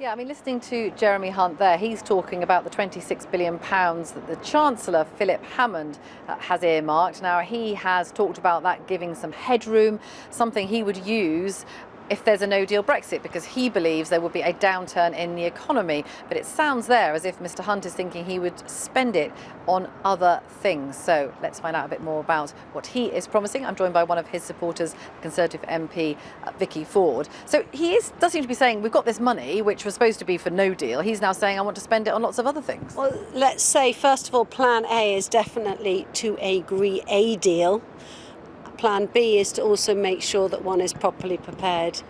Yeah, I mean, listening to Jeremy Hunt there, he's talking about the £26 billion that the Chancellor, Philip Hammond, has earmarked. Now, he has talked about that giving some headroom, something he would use if there's a no-deal Brexit, because he believes there would be a downturn in the economy. But it sounds there as if Mr Hunt is thinking he would spend it on other things. So let's find out a bit more about what he is promising. I'm joined by one of his supporters, Conservative MP Vicky Ford. So does seem to be saying we've got this money, which was supposed to be for no deal. He's now saying I want to spend it on lots of other things. Well, let's say, first of all, Plan A is definitely to agree a deal. Plan B is to also make sure that one is properly prepared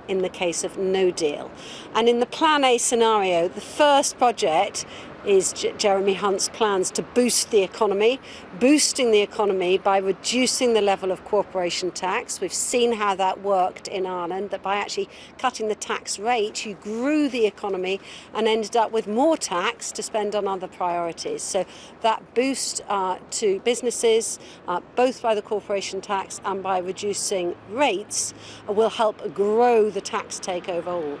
in the case of no deal. And in the Plan A scenario, the first project is Jeremy Hunt's plans to boost the economy, boosting the economy by reducing the level of corporation tax. We've seen how that worked in Ireland, that by actually cutting the tax rate, you grew the economy and ended up with more tax to spend on other priorities. So that boost to businesses, both by the corporation tax and by reducing rates, will help grow the tax take overall.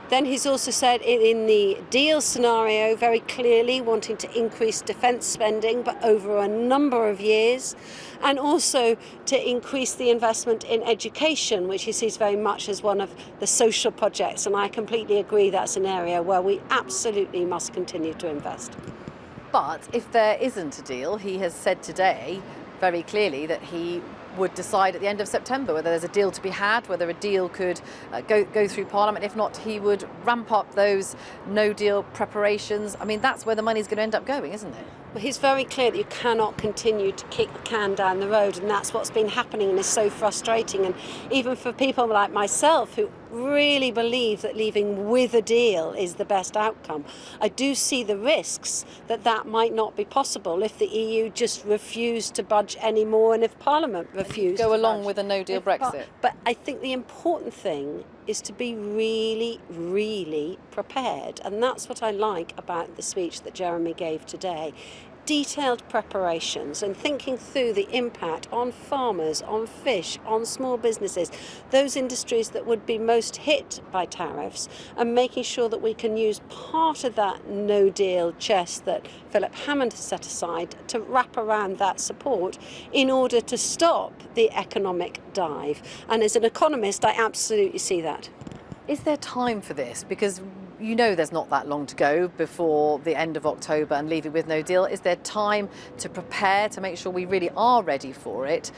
Then he's also said in the deal scenario very clearly wanting to increase defence spending, but over a number of years, and also to increase the investment in education, which he sees very much as one of the social projects. And I completely agree that's an area where we absolutely must continue to invest. But if there isn't a deal, he has said today very clearly that he would decide at the end of September whether there's a deal to be had, whether a deal could go through Parliament. If not, he would ramp up those no-deal preparations. I mean, that's where the money's going to end up going, isn't it? Well, he's very clear that you cannot continue to kick the can down the road, and that's what's been happening and is so frustrating. And even for people like myself who really believe that leaving with a deal is the best outcome, I do see the risks that that might not be possible if the EU just refused to budge anymore and if Parliament refused go to along budge. with a no-deal Brexit. But I think the important thing is to be really, really prepared. And that's what I like about the speech that Jeremy gave today. Detailed preparations and thinking through the impact on farmers, on fish, on small businesses, those industries that would be most hit by tariffs, and making sure that we can use part of that no-deal chest that Philip Hammond has set aside to wrap around that support in order to stop the economic dive. And as an economist, I absolutely see that. Is there time for this? Because you know there's not that long to go before the end of October and leaving with no deal. Is there time to prepare to make sure we really are ready for it?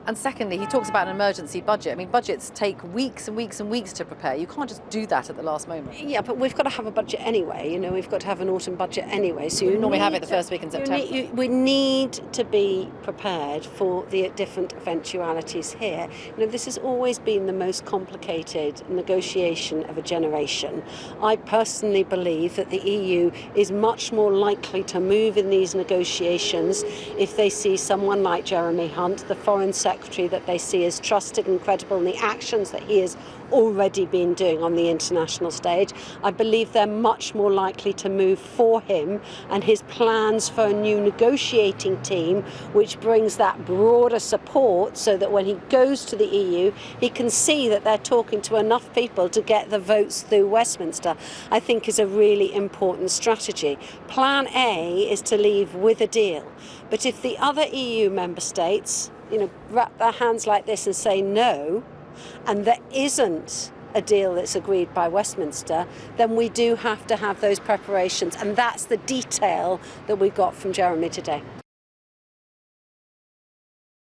And secondly, he talks about an emergency budget. I mean, budgets take weeks and weeks and weeks to prepare. You can't just do that at the last moment. Yeah, but we've got to have a budget anyway. You know, we've got to have an autumn budget anyway. So you normally have it the first week in September. We need to be prepared for the different eventualities here. You know, this has always been the most complicated negotiation of a generation. I personally believe that the EU is much more likely to move in these negotiations if they see someone like Jeremy Hunt, the Foreign Secretary that they see as trusted and credible in the actions that he has already been doing on the international stage. I believe they're much more likely to move for him and his plans for a new negotiating team, which brings that broader support so that when he goes to the EU, he can see that they're talking to enough people to get the votes through Westminster, I think is a really important strategy. Plan A is to leave with a deal. But if the other EU member states, you know, wrap their hands like this and say no, and there isn't a deal that's agreed by Westminster, then we do have to have those preparations. And that's the detail that we got from Jeremy today.